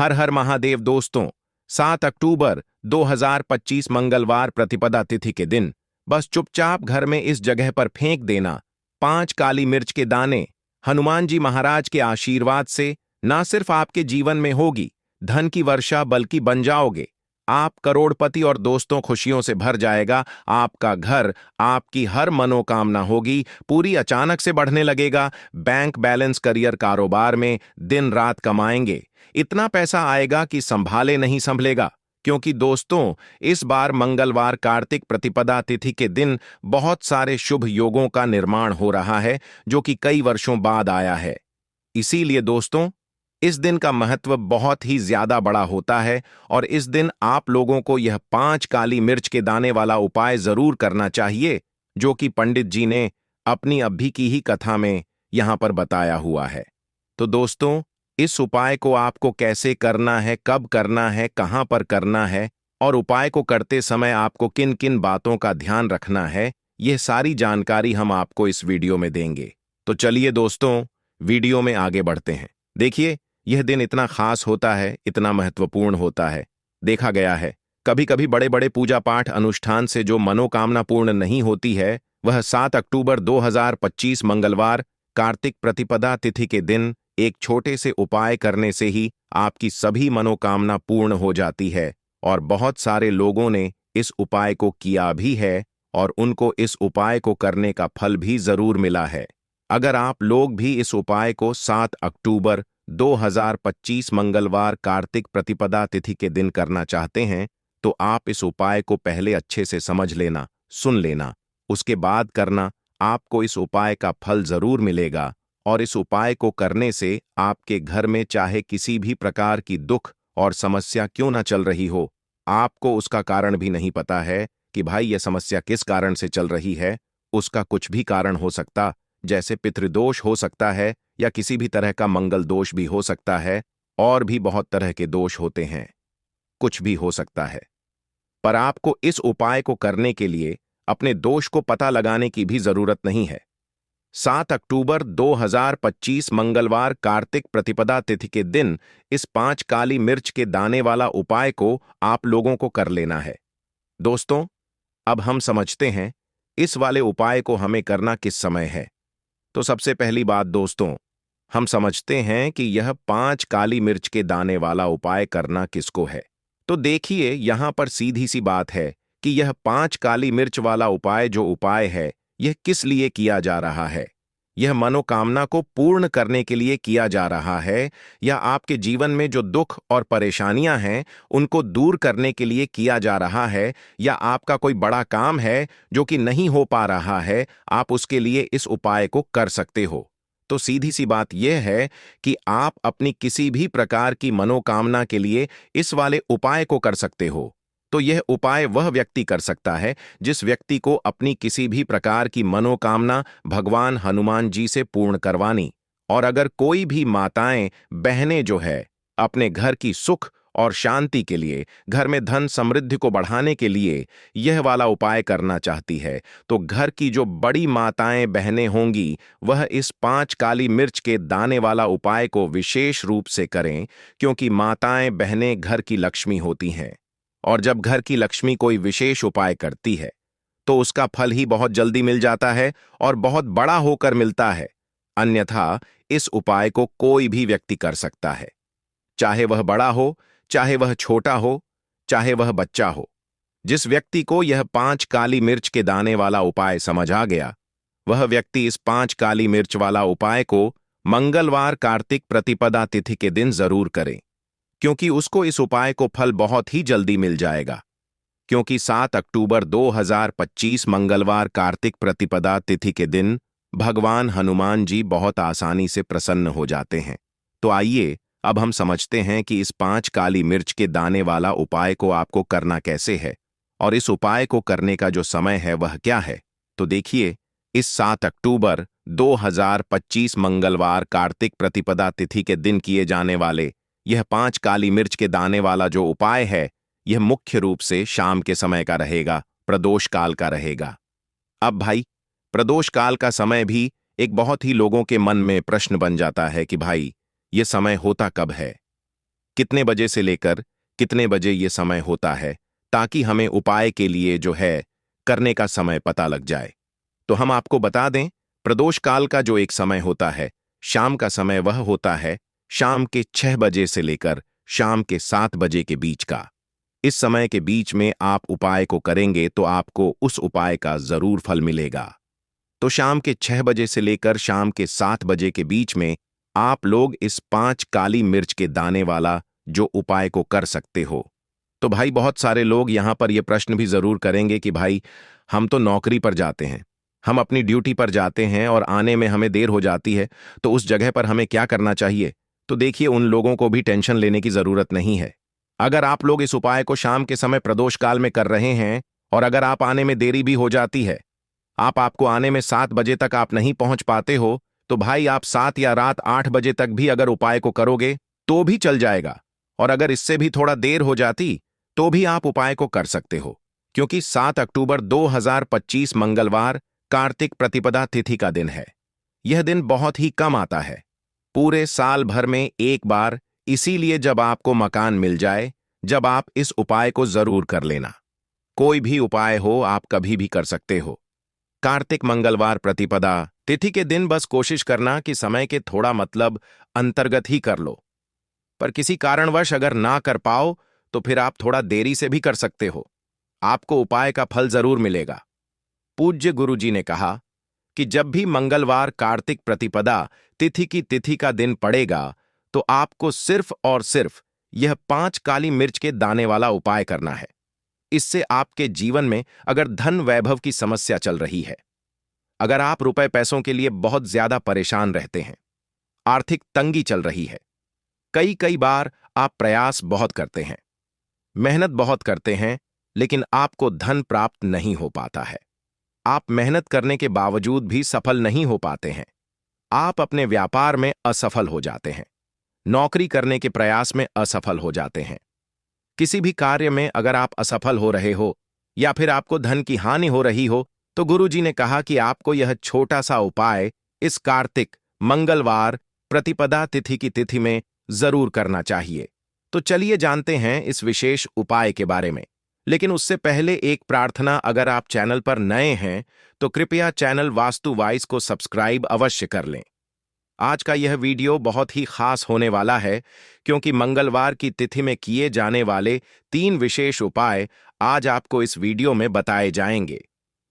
हर हर महादेव दोस्तों। 7 अक्टूबर 2025 मंगलवार प्रतिपदा तिथि के दिन बस चुपचाप घर में इस जगह पर फेंक देना 5 काली मिर्च के दाने। हनुमान जी महाराज के आशीर्वाद से ना सिर्फ आपके जीवन में होगी धन की वर्षा, बल्कि बन जाओगे आप करोड़पति और दोस्तों खुशियों से भर जाएगा आपका घर। आपकी हर मनोकामना होगी पूरी, अचानक से बढ़ने लगेगा बैंक बैलेंस, करियर, कारोबार में दिन रात कमाएंगे। इतना पैसा आएगा कि संभाले नहीं संभलेगा। क्योंकि दोस्तों, इस बार मंगलवार कार्तिक प्रतिपदा तिथि के दिन बहुत सारे शुभ योगों का निर्माण हो रहा है जो कि कई वर्षों बाद आया है। इसीलिए दोस्तों, इस दिन का महत्व बहुत ही ज्यादा बड़ा होता है और इस दिन आप लोगों को यह 5 काली मिर्च के दाने वाला उपाय जरूर करना चाहिए जो कि पंडित जी ने अपनी अभी की ही कथा में यहां पर बताया हुआ है। तो दोस्तों, इस उपाय को आपको कैसे करना है, कब करना है, कहां पर करना है और उपाय को करते समय आपको किन किन बातों का ध्यान रखना है, यह सारी जानकारी हम आपको इस वीडियो में देंगे। तो चलिए दोस्तों, वीडियो में आगे बढ़ते हैं। देखिए, यह दिन इतना खास होता है, इतना महत्वपूर्ण होता है। देखा गया है कभी कभी बड़े बड़े पूजा पाठ अनुष्ठान से जो मनोकामना पूर्ण नहीं होती है, वह 7 अक्टूबर 2025 मंगलवार कार्तिक प्रतिपदा तिथि के दिन एक छोटे से उपाय करने से ही आपकी सभी मनोकामना पूर्ण हो जाती है। और बहुत सारे लोगों ने इस उपाय को किया भी है और उनको इस उपाय को करने का फल भी जरूर मिला है। अगर आप लोग भी इस उपाय को 7 अक्टूबर 2025 मंगलवार कार्तिक प्रतिपदा तिथि के दिन करना चाहते हैं, तो आप इस उपाय को पहले अच्छे से समझ लेना, सुन लेना, उसके बाद करना। आपको इस उपाय का फल जरूर मिलेगा और इस उपाय को करने से आपके घर में चाहे किसी भी प्रकार की दुख और समस्या क्यों ना चल रही हो, आपको उसका कारण भी नहीं पता है कि भाई यह समस्या किस कारण से चल रही है, उसका कुछ भी कारण हो सकता, जैसे पितृदोष हो सकता है या किसी भी तरह का मंगल दोष भी हो सकता है, और भी बहुत तरह के दोष होते हैं, कुछ भी हो सकता है। पर आपको इस उपाय को करने के लिए अपने दोष को पता लगाने की भी जरूरत नहीं है। 7 अक्टूबर 2025 मंगलवार कार्तिक प्रतिपदा तिथि के दिन इस 5 काली मिर्च के दाने वाला उपाय को आप लोगों को कर लेना है। दोस्तों, अब हम समझते हैं इस वाले उपाय को हमें करना किस समय है। तो सबसे पहली बात दोस्तों, हम समझते हैं कि यह 5 काली मिर्च के दाने वाला उपाय करना किसको है। तो देखिए, यहां पर सीधी सी बात है कि यह 5 काली मिर्च वाला उपाय जो उपाय है, यह किस लिए किया जा रहा है। यह मनोकामना को पूर्ण करने के लिए किया जा रहा है, या आपके जीवन में जो दुख और परेशानियां हैं उनको दूर करने के लिए किया जा रहा है, या आपका कोई बड़ा काम है जो कि नहीं हो पा रहा है, आप उसके लिए इस उपाय को कर सकते हो। तो सीधी सी बात यह है कि आप अपनी किसी भी प्रकार की मनोकामना के लिए इस वाले उपाय को कर सकते हो। तो यह उपाय वह व्यक्ति कर सकता है जिस व्यक्ति को अपनी किसी भी प्रकार की मनोकामना भगवान हनुमान जी से पूर्ण करवानी। और अगर कोई भी माताएं, बहनें जो है अपने घर की सुख और शांति के लिए, घर में धन समृद्धि को बढ़ाने के लिए यह वाला उपाय करना चाहती है, तो घर की जो बड़ी माताएं, बहनें होंगी, वह इस 5 काली मिर्च के दाने वाला उपाय को विशेष रूप से करें। क्योंकि माताएं, बहनें घर की लक्ष्मी होती हैं और जब घर की लक्ष्मी कोई विशेष उपाय करती है तो उसका फल ही बहुत जल्दी मिल जाता है और बहुत बड़ा होकर मिलता है। अन्यथा इस उपाय को कोई भी व्यक्ति कर सकता है, चाहे वह बड़ा हो, चाहे वह छोटा हो, चाहे वह बच्चा हो। जिस व्यक्ति को यह 5 काली मिर्च के दाने वाला उपाय समझ आ गया, वह व्यक्ति इस 5 काली मिर्च वाला उपाय को मंगलवार कार्तिक प्रतिपदा तिथि के दिन जरूर करे, क्योंकि उसको इस उपाय को फल बहुत ही जल्दी मिल जाएगा। क्योंकि 7 अक्टूबर 2025 मंगलवार कार्तिक प्रतिपदा तिथि के दिन भगवान हनुमान जी बहुत आसानी से प्रसन्न हो जाते हैं। तो आइए अब हम समझते हैं कि इस 5 काली मिर्च के दाने वाला उपाय को आपको करना कैसे है और इस उपाय को करने का जो समय है वह क्या है। तो देखिए, इस 7 अक्टूबर 2025 मंगलवार कार्तिक प्रतिपदा तिथि के दिन किए जाने वाले यह 5 काली मिर्च के दाने वाला जो उपाय है, यह मुख्य रूप से शाम के समय का रहेगा, प्रदोष काल का रहेगा। अब भाई, प्रदोष काल का समय भी एक बहुत ही लोगों के मन में प्रश्न बन जाता है कि भाई ये समय होता कब है। कितने बजे से लेकर कितने बजे ये समय होता है, ताकि हमें उपाय के लिए जो है करने का समय पता लग जाए। तो हम आपको बता दें, प्रदोष काल का जो एक समय होता है, शाम का समय, वह होता है शाम के 6 बजे से लेकर शाम के 7 बजे के बीच का। इस समय के बीच में आप उपाय को करेंगे तो आपको उस उपाय का जरूर फल मिलेगा। तो शाम के 6 बजे से लेकर शाम के 7 बजे के बीच में आप लोग इस 5 काली मिर्च के दाने वाला जो उपाय को कर सकते हो। तो भाई, बहुत सारे लोग यहां पर यह प्रश्न भी जरूर करेंगे कि भाई, हम तो नौकरी पर जाते हैं, हम अपनी ड्यूटी पर जाते हैं और आने में हमें देर हो जाती है, तो उस जगह पर हमें क्या करना चाहिए? तो देखिए, उन लोगों को भी टेंशन लेने की जरूरत नहीं है। अगर आप लोग इस उपाय को शाम के समय प्रदोष काल में कर रहे हैं और अगर आप आने में देरी भी हो जाती है, आपको आने में 7 बजे तक आप नहीं पहुंच पाते हो, तो भाई आप 7 या रात 8 बजे तक भी अगर उपाय को करोगे तो भी चल जाएगा। और अगर इससे भी थोड़ा देर हो जाती तो भी आप उपाय को कर सकते हो, क्योंकि 7 अक्टूबर 2025 मंगलवार कार्तिक प्रतिपदा तिथि का दिन है। यह दिन बहुत ही कम आता है, पूरे साल भर में एक बार, इसीलिए जब आपको मकान मिल जाए, जब आप इस उपाय को जरूर कर लेना। कोई भी उपाय हो, आप कभी भी कर सकते हो। कार्तिक मंगलवार प्रतिपदा तिथि के दिन बस कोशिश करना कि समय के थोड़ा मतलब अंतर्गत ही कर लो। पर किसी कारणवश अगर ना कर पाओ तो फिर आप थोड़ा देरी से भी कर सकते हो, आपको उपाय का फल जरूर मिलेगा। पूज्य गुरुजी ने कहा कि जब भी मंगलवार कार्तिक प्रतिपदा तिथि की तिथि का दिन पड़ेगा तो आपको सिर्फ और सिर्फ यह 5 काली मिर्च के दाने वाला उपाय करना है। इससे आपके जीवन में अगर धन वैभव की समस्या चल रही है, अगर आप रुपए पैसों के लिए बहुत ज्यादा परेशान रहते हैं, आर्थिक तंगी चल रही है, कई कई बार आप प्रयास बहुत करते हैं, मेहनत बहुत करते हैं, लेकिन आपको धन प्राप्त नहीं हो पाता है, आप मेहनत करने के बावजूद भी सफल नहीं हो पाते हैं, आप अपने व्यापार में असफल हो जाते हैं, नौकरी करने के प्रयास में असफल हो जाते हैं, किसी भी कार्य में अगर आप असफल हो रहे हो या फिर आपको धन की हानि हो रही हो, तो गुरुजी ने कहा कि आपको यह छोटा सा उपाय इस कार्तिक मंगलवार प्रतिपदा तिथि की तिथि में जरूर करना चाहिए। तो चलिए जानते हैं इस विशेष उपाय के बारे में। लेकिन उससे पहले एक प्रार्थना, अगर आप चैनल पर नए हैं तो कृपया चैनल वास्तु वाइज को सब्सक्राइब अवश्य कर लें। आज का यह वीडियो बहुत ही खास होने वाला है, क्योंकि मंगलवार की तिथि में किए जाने वाले 3 विशेष उपाय आज आपको इस वीडियो में बताए जाएंगे।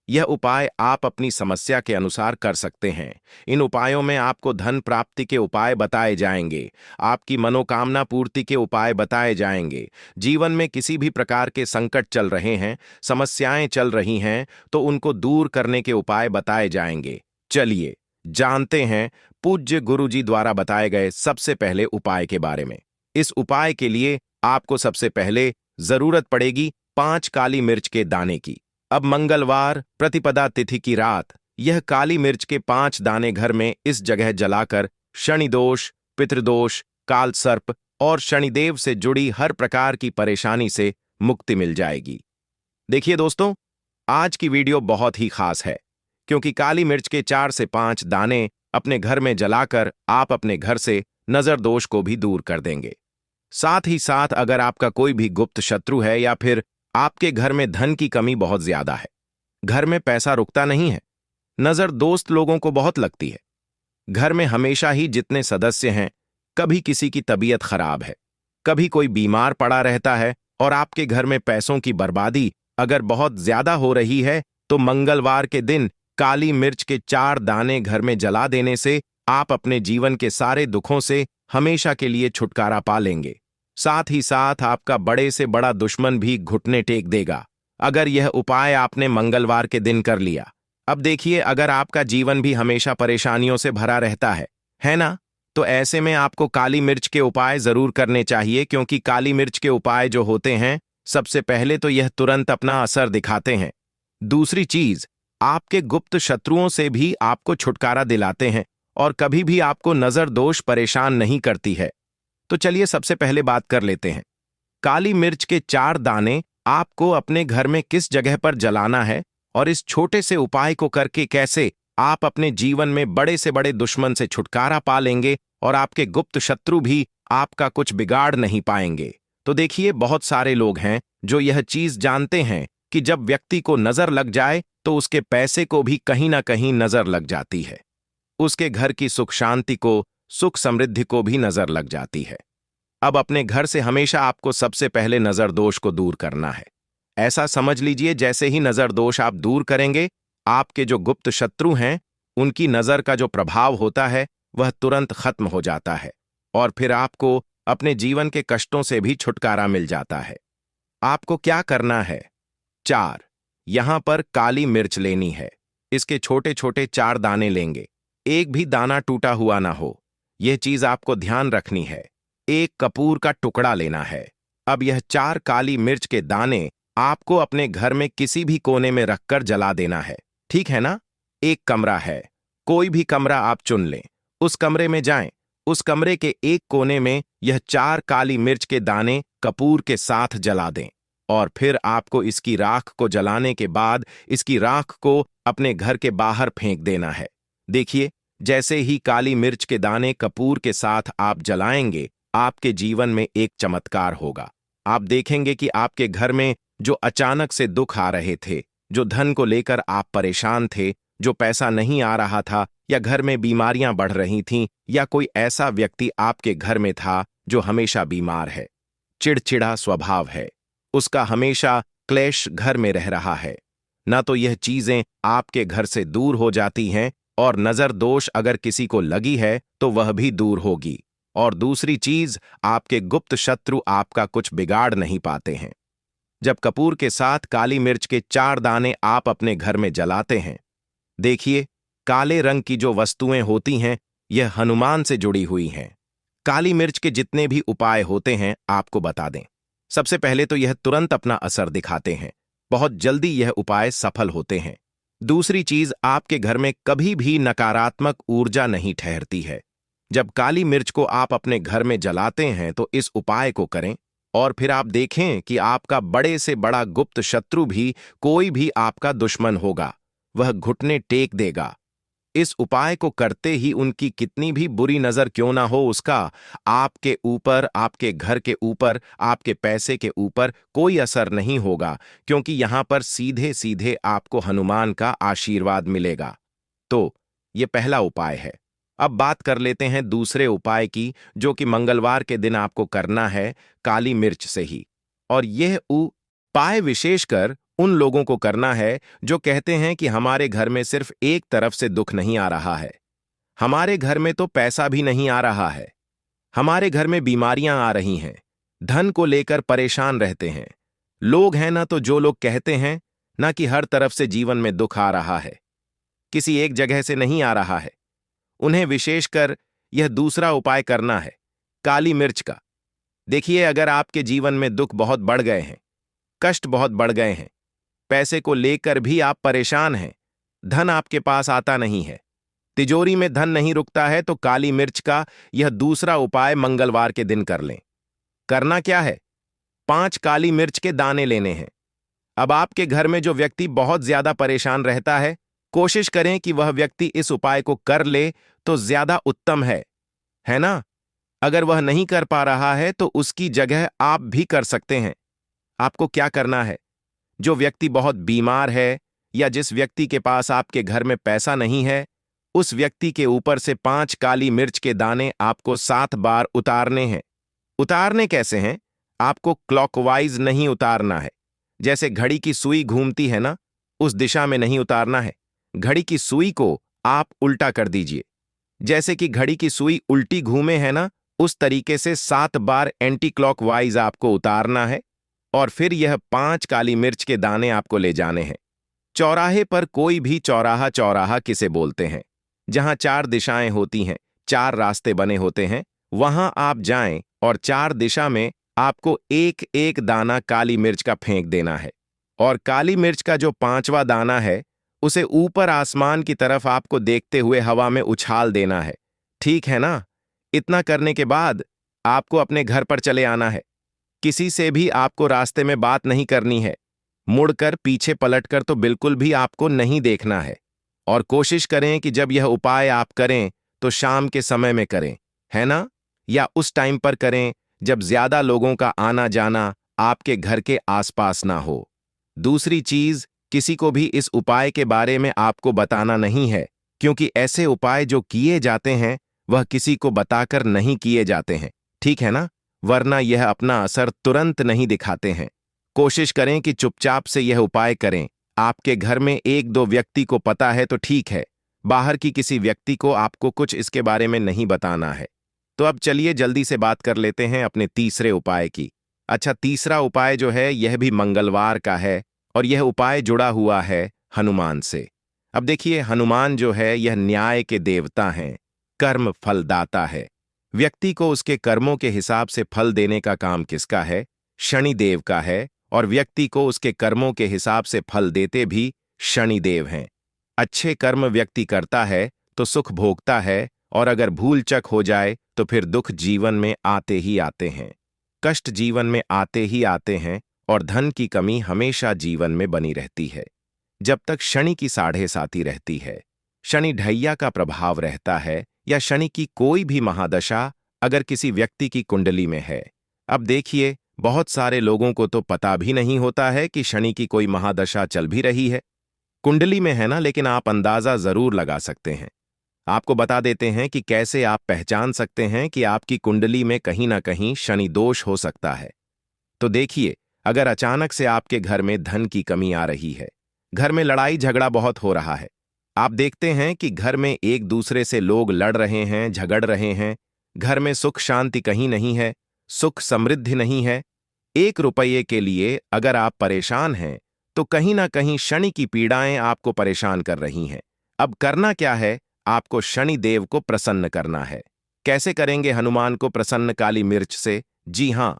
यह उपाय आप अपनी समस्या के अनुसार कर सकते हैं। इन उपायों में आपको धन प्राप्ति के उपाय बताए जाएंगे, आपकी मनोकामना पूर्ति के उपाय बताए जाएंगे। जीवन में किसी भी प्रकार के संकट चल रहे हैं, समस्याएं चल रही हैं, तो उनको दूर करने के उपाय बताए जाएंगे। चलिए जानते हैं पूज्य गुरुजी द्वारा बताए गए सबसे पहले उपाय के बारे में। इस उपाय के लिए आपको सबसे पहले जरूरत पड़ेगी 5 काली मिर्च के दाने की। अब मंगलवार प्रतिपदा तिथि की रात यह काली मिर्च के 5 दाने घर में इस जगह जलाकर शनि दोष, पितृदोष, काल सर्प और शनिदेव से जुड़ी हर प्रकार की परेशानी से मुक्ति मिल जाएगी। देखिए दोस्तों, आज की वीडियो बहुत ही खास है, क्योंकि काली मिर्च के 4 से 5 दाने अपने घर में जलाकर आप अपने घर से नजर दोष को भी दूर कर देंगे। साथ ही साथ अगर आपका कोई भी गुप्त शत्रु है या फिर आपके घर में धन की कमी बहुत ज्यादा है, घर में पैसा रुकता नहीं है, नजर दोस्त लोगों को बहुत लगती है, घर में हमेशा ही जितने सदस्य हैं, कभी किसी की तबीयत खराब है, कभी कोई बीमार पड़ा रहता है और आपके घर में पैसों की बर्बादी अगर बहुत ज्यादा हो रही है, तो मंगलवार के दिन काली मिर्च के 4 दाने घर में जला देने से आप अपने जीवन के सारे दुखों से हमेशा के लिए छुटकारा पा लेंगे। साथ ही साथ आपका बड़े से बड़ा दुश्मन भी घुटने टेक देगा, अगर यह उपाय आपने मंगलवार के दिन कर लिया। अब देखिए, अगर आपका जीवन भी हमेशा परेशानियों से भरा रहता है ना, तो ऐसे में आपको काली मिर्च के उपाय जरूर करने चाहिए, क्योंकि काली मिर्च के उपाय जो होते हैं, सबसे पहले तो यह तुरंत अपना असर दिखाते हैं। दूसरी चीज, आपके गुप्त शत्रुओं से भी आपको छुटकारा दिलाते हैं और कभी भी आपको नजर दोष परेशान नहीं करती है। तो चलिए सबसे पहले बात कर लेते हैं, काली मिर्च के 4 दाने आपको अपने घर में किस जगह पर जलाना है और इस छोटे से उपाय को करके कैसे आप अपने जीवन में बड़े से बड़े दुश्मन से छुटकारा पा लेंगे और आपके गुप्त शत्रु भी आपका कुछ बिगाड़ नहीं पाएंगे। तो देखिए, बहुत सारे लोग हैं जो यह चीज जानते हैं कि जब व्यक्ति को नजर लग जाए तो उसके पैसे को भी कहीं ना कहीं नजर लग जाती है, उसके घर की सुख शांति को, सुख समृद्धि को भी नजर लग जाती है। अब अपने घर से हमेशा आपको सबसे पहले नजर दोष को दूर करना है। ऐसा समझ लीजिए, जैसे ही नजर दोष आप दूर करेंगे, आपके जो गुप्त शत्रु हैं उनकी नजर का जो प्रभाव होता है वह तुरंत खत्म हो जाता है और फिर आपको अपने जीवन के कष्टों से भी छुटकारा मिल जाता है। आपको क्या करना है? 4, यहां पर काली मिर्च लेनी है। इसके छोटे छोटे 4 दाने लेंगे, एक भी दाना टूटा हुआ ना हो, यह चीज आपको ध्यान रखनी है। एक कपूर का टुकड़ा लेना है। अब यह 4 काली मिर्च के दाने आपको अपने घर में किसी भी कोने में रखकर जला देना है, ठीक है ना? एक कमरा है, कोई भी कमरा आप चुन लें, उस कमरे में जाएं, उस कमरे के एक कोने में यह 4 काली मिर्च के दाने कपूर के साथ जला दें और फिर आपको इसकी राख को जलाने के बाद इसकी राख को अपने घर के बाहर फेंक देना है। देखिए, जैसे ही काली मिर्च के दाने कपूर के साथ आप जलाएंगे, आपके जीवन में एक चमत्कार होगा। आप देखेंगे कि आपके घर में जो अचानक से दुख आ रहे थे, जो धन को लेकर आप परेशान थे, जो पैसा नहीं आ रहा था, या घर में बीमारियां बढ़ रही थीं, या कोई ऐसा व्यक्ति आपके घर में था जो हमेशा बीमार है, चिड़चिड़ा स्वभाव है, उसका हमेशा क्लेश घर में रह रहा है, ना तो यह चीजें आपके घर से दूर हो जाती हैं और नजर दोष अगर किसी को लगी है तो वह भी दूर होगी। और दूसरी चीज, आपके गुप्त शत्रु आपका कुछ बिगाड़ नहीं पाते हैं। जब कपूर के साथ काली मिर्च के 4 दाने आप अपने घर में जलाते हैं, देखिए, काले रंग की जो वस्तुएं होती हैं यह हनुमान से जुड़ी हुई हैं। काली मिर्च के जितने भी उपाय होते हैं आपको बता दें। सबसे पहले तो यह तुरंत अपना असर दिखाते हैं, बहुत जल्दी यह उपाय सफल होते हैं। दूसरी चीज, आपके घर में कभी भी नकारात्मक ऊर्जा नहीं ठहरती है। जब काली मिर्च को आप अपने घर में जलाते हैं तो इस उपाय को करें और फिर आप देखें कि आपका बड़े से बड़ा गुप्त शत्रु भी, कोई भी आपका दुश्मन होगा, वह घुटने टेक देगा। इस उपाय को करते ही उनकी कितनी भी बुरी नजर क्यों ना हो, उसका आपके ऊपर, आपके घर के ऊपर, आपके पैसे के ऊपर कोई असर नहीं होगा, क्योंकि यहां पर सीधे सीधे आपको हनुमान का आशीर्वाद मिलेगा। तो यह पहला उपाय है। अब बात कर लेते हैं दूसरे उपाय की, जो कि मंगलवार के दिन आपको करना है काली मिर्च से ही। और यह उपाय विशेषकर उन लोगों को करना है जो कहते हैं कि हमारे घर में सिर्फ एक तरफ से दुख नहीं आ रहा है, हमारे घर में तो पैसा भी नहीं आ रहा है, हमारे घर में बीमारियां आ रही हैं, धन को लेकर परेशान रहते हैं। लोग हैं ना तो जो लोग कहते हैं ना कि हर तरफ से जीवन में दुख आ रहा है, किसी एक जगह से नहीं आ रहा है, उन्हें विशेषकर यह दूसरा उपाय करना है काली मिर्च का। देखिए, अगर आपके जीवन में दुख बहुत बढ़ गए हैं, कष्ट बहुत बढ़ गए हैं, पैसे को लेकर भी आप परेशान हैं, धन आपके पास आता नहीं है, तिजोरी में धन नहीं रुकता है, तो काली मिर्च का यह दूसरा उपाय मंगलवार के दिन कर लें। करना क्या है? 5 काली मिर्च के दाने लेने हैं। अब आपके घर में जो व्यक्ति बहुत ज्यादा परेशान रहता है, कोशिश करें कि वह व्यक्ति इस उपाय को कर ले तो ज्यादा उत्तम है ना? अगर वह नहीं कर पा रहा है तो उसकी जगह आप भी कर सकते हैं। आपको क्या करना है? जो व्यक्ति बहुत बीमार है या जिस व्यक्ति के पास आपके घर में पैसा नहीं है, उस व्यक्ति के ऊपर से 5 काली मिर्च के दाने आपको 7 बार उतारने हैं। उतारने कैसे हैं? आपको क्लॉकवाइज नहीं उतारना है, जैसे घड़ी की सुई घूमती है ना, उस दिशा में नहीं उतारना है। घड़ी की सुई को आप उल्टा कर दीजिए, जैसे कि घड़ी की सुई उल्टी घूमे है ना, उस तरीके से 7 बार एंटी क्लॉकवाइज आपको उतारना है। और फिर यह 5 काली मिर्च के दाने आपको ले जाने हैं चौराहे पर। कोई भी चौराहा, चौराहा किसे बोलते हैं, जहां 4 दिशाएं होती हैं, 4 रास्ते बने होते हैं, वहां आप जाएं और 4 दिशा में आपको एक एक दाना काली मिर्च का फेंक देना है। और काली मिर्च का जो 5वां दाना है उसे ऊपर आसमान की तरफ आपको देखते हुए हवा में उछाल देना है, ठीक है ना? इतना करने के बाद आपको अपने घर पर चले आना है। किसी से भी आपको रास्ते में बात नहीं करनी है, मुड़कर पीछे पलटकर तो बिल्कुल भी आपको नहीं देखना है। और कोशिश करें कि जब यह उपाय आप करें तो शाम के समय में करें, है ना? या उस टाइम पर करें जब ज्यादा लोगों का आना जाना आपके घर के आसपास ना हो। दूसरी चीज, किसी को भी इस उपाय के बारे में आपको बताना नहीं है, क्योंकि ऐसे उपाय जो किए जाते हैं वह किसी को बताकर नहीं किए जाते हैं, ठीक है ना? वरना यह अपना असर तुरंत नहीं दिखाते हैं। कोशिश करें कि चुपचाप से यह उपाय करें। आपके घर में एक दो व्यक्ति को पता है तो ठीक है, बाहर की किसी व्यक्ति को आपको कुछ इसके बारे में नहीं बताना है। तो अब चलिए जल्दी से बात कर लेते हैं अपने तीसरे उपाय की। अच्छा, तीसरा उपाय जो है यह भी मंगलवार का है और यह उपाय जुड़ा हुआ है हनुमान से। अब देखिए, हनुमान जो है यह न्याय के देवता हैं, कर्म फलदाता है। व्यक्ति को उसके कर्मों के हिसाब से फल देने का काम किसका है? शनिदेव का है। और व्यक्ति को उसके कर्मों के हिसाब से फल देते भी शनिदेव हैं। अच्छे कर्म व्यक्ति करता है तो सुख भोगता है, और अगर भूल चक हो जाए तो फिर दुख जीवन में आते ही आते हैं, कष्ट जीवन में आते ही आते हैं, और धन की कमी हमेशा जीवन में बनी रहती है जब तक शनि की साढ़े साती रहती है। शनि ढैया का प्रभाव रहता है, या शनि की कोई भी महादशा अगर किसी व्यक्ति की कुंडली में है। अब देखिए, बहुत सारे लोगों को तो पता भी नहीं होता है कि शनि की कोई महादशा चल भी रही है। कुंडली में है ना, लेकिन आप अंदाजा जरूर लगा सकते हैं। आपको बता देते हैं कि कैसे आप पहचान सकते हैं कि आपकी कुंडली में कहीं ना कहीं शनि दोष हो सकता है। तो देखिए, अगर अचानक से आपके घर में धन की कमी आ रही है, घर में लड़ाई झगड़ा बहुत हो रहा है, आप देखते हैं कि घर में एक दूसरे से लोग लड़ रहे हैं, झगड़ रहे हैं, घर में सुख शांति कहीं नहीं है, सुख समृद्धि नहीं है, 1 रुपये के लिए अगर आप परेशान हैं तो कहीं ना कहीं शनि की पीड़ाएं आपको परेशान कर रही हैं। अब करना क्या है? आपको शनि देव को प्रसन्न करना है। कैसे करेंगे हनुमान को प्रसन्न? काली मिर्च से। जी हां,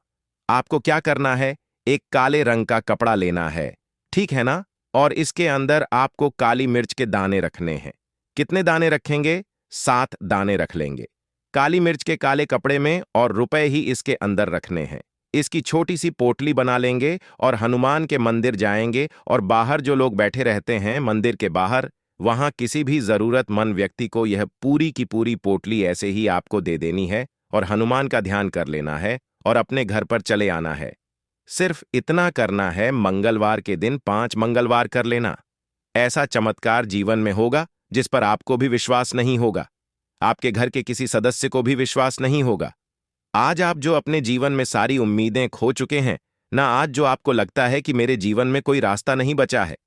आपको क्या करना है? एक काले रंग का कपड़ा लेना है, ठीक है ना? और इसके अंदर आपको काली मिर्च के दाने रखने हैं। कितने दाने रखेंगे? 7 दाने रख लेंगे काली मिर्च के काले कपड़े में, और रुपए ही इसके अंदर रखने हैं। इसकी छोटी सी पोटली बना लेंगे और हनुमान के मंदिर जाएंगे, और बाहर जो लोग बैठे रहते हैं मंदिर के बाहर, वहां किसी भी जरूरतमंद व्यक्ति को यह पूरी की पूरी पोटली ऐसे ही आपको दे देनी है, और हनुमान का ध्यान कर लेना है और अपने घर पर चले आना है। सिर्फ इतना करना है, मंगलवार के दिन 5 मंगलवार कर लेना। ऐसा चमत्कार जीवन में होगा जिस पर आपको भी विश्वास नहीं होगा, आपके घर के किसी सदस्य को भी विश्वास नहीं होगा। आज आप जो अपने जीवन में सारी उम्मीदें खो चुके हैं ना, आज जो आपको लगता है कि मेरे जीवन में कोई रास्ता नहीं बचा है,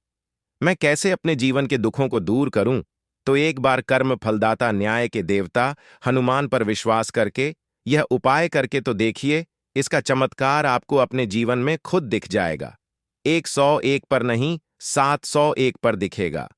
मैं कैसे अपने जीवन के दुखों को दूर करूं, तो एक बार कर्म फलदाता न्याय के देवता हनुमान पर विश्वास करके यह उपाय करके तो देखिए। इसका चमत्कार आपको अपने जीवन में खुद दिख जाएगा। 101 पर नहीं, 701 पर दिखेगा।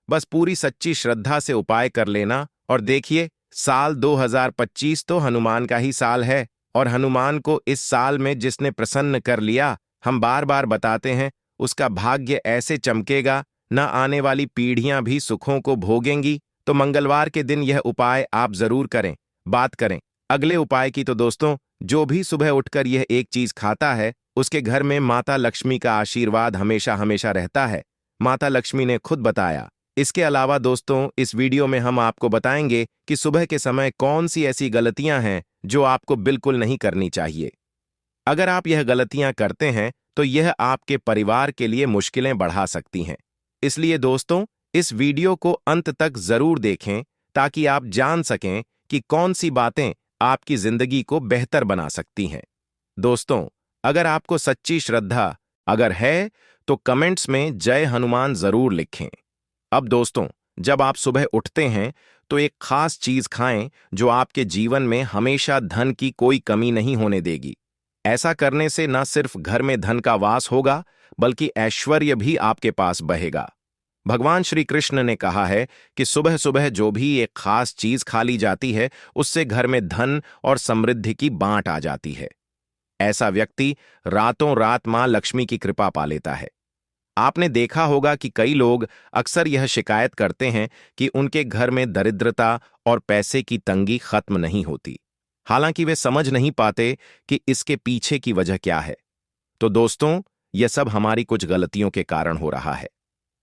बस पूरी सच्ची श्रद्धा से उपाय कर लेना, और देखिए, साल 2025 तो हनुमान का ही साल है, और हनुमान को इस साल में जिसने प्रसन्न कर लिया, हम बार बार बताते हैं, उसका भाग्य ऐसे चमकेगा, न आने वाली पीढ़ियां भी सुखों को भोगेंगी। तो मंगलवार के दिन यह उपाय आप जरूर करें। बात करें अगले उपाय की, तो दोस्तों, जो भी सुबह उठकर यह एक चीज खाता है, उसके घर में माता लक्ष्मी का आशीर्वाद हमेशा हमेशा रहता है। माता लक्ष्मी ने खुद बताया। इसके अलावा दोस्तों, इस वीडियो में हम आपको बताएंगे कि सुबह के समय कौन सी ऐसी गलतियां हैं जो आपको बिल्कुल नहीं करनी चाहिए। अगर आप यह गलतियां करते हैं तो यह आपके परिवार के लिए मुश्किलें बढ़ा सकती हैं। इसलिए दोस्तों, इस वीडियो को अंत तक जरूर देखें, ताकि आप जान सकें कि कौन सी बातें आपकी जिंदगी को बेहतर बना सकती हैं। दोस्तों, अगर आपको सच्ची श्रद्धा अगर है तो कमेंट्स में जय हनुमान जरूर लिखें। अब दोस्तों, जब आप सुबह उठते हैं तो एक खास चीज खाएं जो आपके जीवन में हमेशा धन की कोई कमी नहीं होने देगी। ऐसा करने से न सिर्फ घर में धन का वास होगा, बल्कि ऐश्वर्य भी आपके पास बहेगा। भगवान श्री कृष्ण ने कहा है कि सुबह सुबह जो भी एक खास चीज खा ली जाती है, उससे घर में धन और समृद्धि की बांट आ जाती है। ऐसा व्यक्ति रातों रात मां लक्ष्मी की कृपा पा लेता है। आपने देखा होगा कि कई लोग अक्सर यह शिकायत करते हैं कि उनके घर में दरिद्रता और पैसे की तंगी खत्म नहीं होती, हालांकि वे समझ नहीं पाते कि इसके पीछे की वजह क्या है। तो दोस्तों, यह सब हमारी कुछ गलतियों के कारण हो रहा है।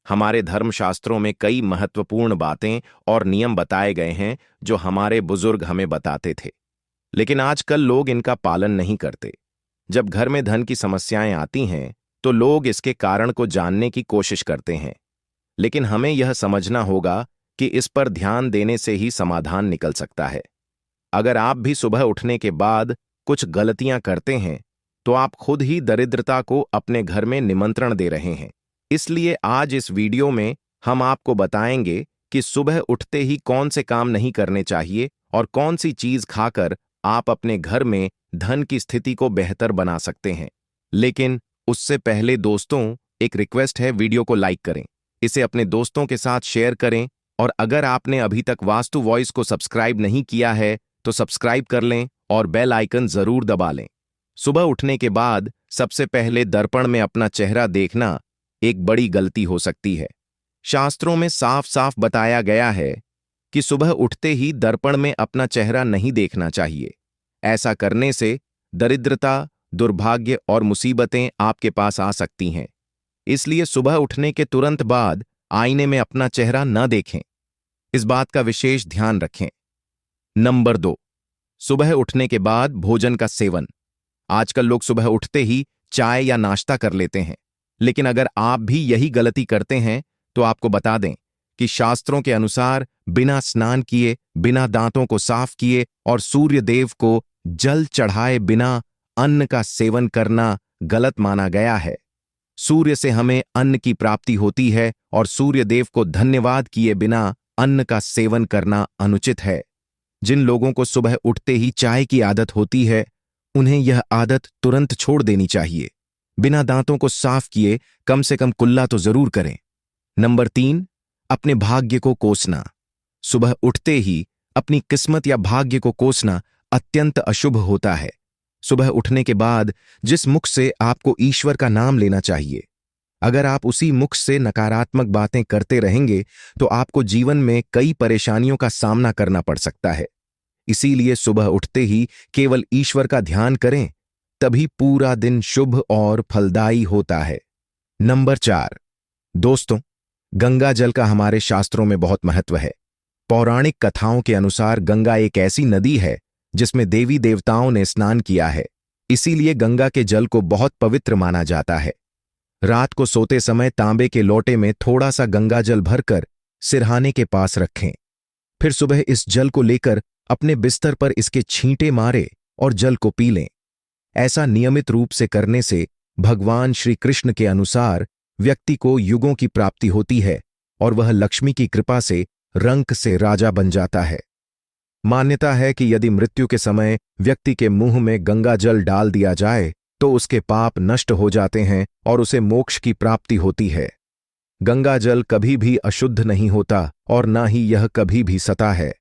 हमारे धर्मशास्त्रों में कई महत्वपूर्ण बातें और नियम बताए गए हैं जो हमारे बुजुर्ग हमें बताते थे। लेकिन आजकल लोग इनका पालन नहीं करते। जब घर में धन की समस्याएं आती हैं तो लोग इसके कारण को जानने की कोशिश करते हैं, लेकिन हमें यह समझना होगा कि इस पर ध्यान देने से ही समाधान निकल सकता है। अगर आप भी सुबह उठने के बाद कुछ गलतियां करते हैं तो आप खुद ही दरिद्रता को अपने घर में निमंत्रण दे रहे हैं। इसलिए आज इस वीडियो में हम आपको बताएंगे कि सुबह उठते ही कौन से काम नहीं करने चाहिए और कौन सी चीज खाकर आप अपने घर में धन की स्थिति को बेहतर बना सकते हैं। लेकिन उससे पहले दोस्तों, एक रिक्वेस्ट है, वीडियो को लाइक करें, इसे अपने दोस्तों के साथ शेयर करें और अगर आपने अभी तक वास्तु वॉइस को सब्सक्राइब नहीं किया है तो सब्सक्राइब कर लें और बेल आइकन जरूर दबा लें। सुबह उठने के बाद सबसे पहले दर्पण में अपना चेहरा देखना एक बड़ी गलती हो सकती है। शास्त्रों में साफ साफ बताया गया है कि सुबह उठते ही दर्पण में अपना चेहरा नहीं देखना चाहिए। ऐसा करने से दरिद्रता, दुर्भाग्य और मुसीबतें आपके पास आ सकती हैं। इसलिए सुबह उठने के तुरंत बाद आईने में अपना चेहरा न देखें। इस बात का विशेष ध्यान रखें। नंबर 2, सुबह उठने के बाद भोजन का सेवन। आजकल लोग सुबह उठते ही चाय या नाश्ता कर लेते हैं, लेकिन अगर आप भी यही गलती करते हैं तो आपको बता दें कि शास्त्रों के अनुसार बिना स्नान किए, बिना दांतों को साफ किए और सूर्य देव को जल चढ़ाए बिना अन्न का सेवन करना गलत माना गया है। सूर्य से हमें अन्न की प्राप्ति होती है और सूर्य देव को धन्यवाद किए बिना अन्न का सेवन करना अनुचित है। जिन लोगों को सुबह उठते ही चाय की आदत होती है, उन्हें यह आदत तुरंत छोड़ देनी चाहिए। बिना दांतों को साफ किए कम से कम कुल्ला तो जरूर करें। नंबर 3, अपने भाग्य को कोसना। सुबह उठते ही अपनी किस्मत या भाग्य को कोसना अत्यंत अशुभ होता है। सुबह उठने के बाद जिस मुख से आपको ईश्वर का नाम लेना चाहिए, अगर आप उसी मुख से नकारात्मक बातें करते रहेंगे तो आपको जीवन में कई परेशानियों का सामना करना पड़ सकता है। इसीलिए सुबह उठते ही केवल ईश्वर का ध्यान करें, तभी पूरा दिन शुभ और फलदायी होता है। नंबर 4, दोस्तों, गंगा जल का हमारे शास्त्रों में बहुत महत्व है। पौराणिक कथाओं के अनुसार गंगा एक ऐसी नदी है जिसमें देवी देवताओं ने स्नान किया है। इसीलिए गंगा के जल को बहुत पवित्र माना जाता है। रात को सोते समय तांबे के लोटे में थोड़ा सा गंगा जल भरकर सिरहाने के पास रखें। फिर सुबह इस जल को लेकर अपने बिस्तर पर इसके छींटे मारे और जल को पी लें। ऐसा नियमित रूप से करने से भगवान श्री कृष्ण के अनुसार व्यक्ति को युगों की प्राप्ति होती है और वह लक्ष्मी की कृपा से रंक से राजा बन जाता है। मान्यता है कि यदि मृत्यु के समय व्यक्ति के मुंह में गंगा जल डाल दिया जाए तो उसके पाप नष्ट हो जाते हैं और उसे मोक्ष की प्राप्ति होती है। गंगा जल कभी भी अशुद्ध नहीं होता और न ही यह कभी भी सता है।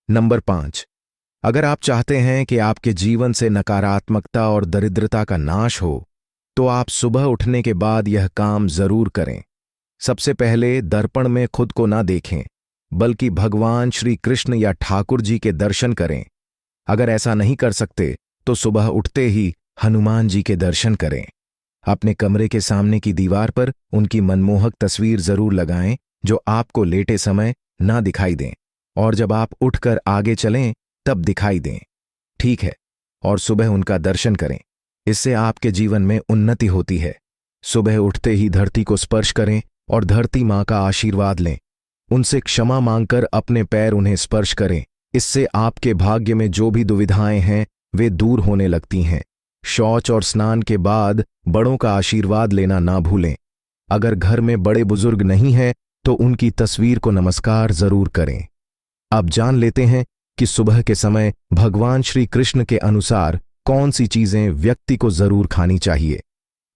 नंबर 5, अगर आप चाहते हैं कि आपके जीवन से नकारात्मकता और दरिद्रता का नाश हो तो आप सुबह उठने के बाद यह काम जरूर करें। सबसे पहले दर्पण में खुद को ना देखें, बल्कि भगवान श्री कृष्ण या ठाकुर जी के दर्शन करें। अगर ऐसा नहीं कर सकते तो सुबह उठते ही हनुमान जी के दर्शन करें। अपने कमरे के सामने की दीवार पर उनकी मनमोहक तस्वीर जरूर लगाएं जो आपको लेटे समय ना दिखाई दें, और जब आप उठकर आगे चलें तब दिखाई दें। ठीक है, और सुबह उनका दर्शन करें। इससे आपके जीवन में उन्नति होती है। सुबह उठते ही धरती को स्पर्श करें और धरती माँ का आशीर्वाद लें। उनसे क्षमा मांगकर अपने पैर उन्हें स्पर्श करें। इससे आपके भाग्य में जो भी दुविधाएं हैं वे दूर होने लगती हैं। शौच और स्नान के बाद बड़ों का आशीर्वाद लेना ना भूलें। अगर घर में बड़े बुजुर्ग नहीं हैं तो उनकी तस्वीर को नमस्कार जरूर करें। अब जान लेते हैं कि सुबह के समय भगवान श्री कृष्ण के अनुसार कौन सी चीजें व्यक्ति को जरूर खानी चाहिए।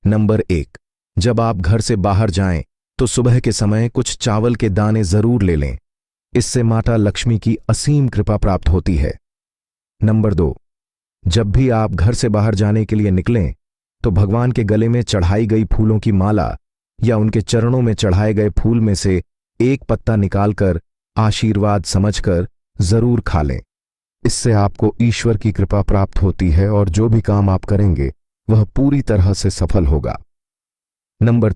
नंबर 1, जब आप घर से बाहर जाएं तो सुबह के समय कुछ चावल के दाने जरूर ले लें। इससे माता लक्ष्मी की असीम कृपा प्राप्त होती है। नंबर 2, जब भी आप घर से बाहर जाने के लिए निकलें तो भगवान के गले में चढ़ाई गई फूलों की माला या उनके चरणों में चढ़ाए गए फूल में से एक पत्ता निकालकर आशीर्वाद समझकर जरूर खा लें। इससे आपको ईश्वर की कृपा प्राप्त होती है और जो भी काम आप करेंगे वह पूरी तरह से सफल होगा। नंबर 3,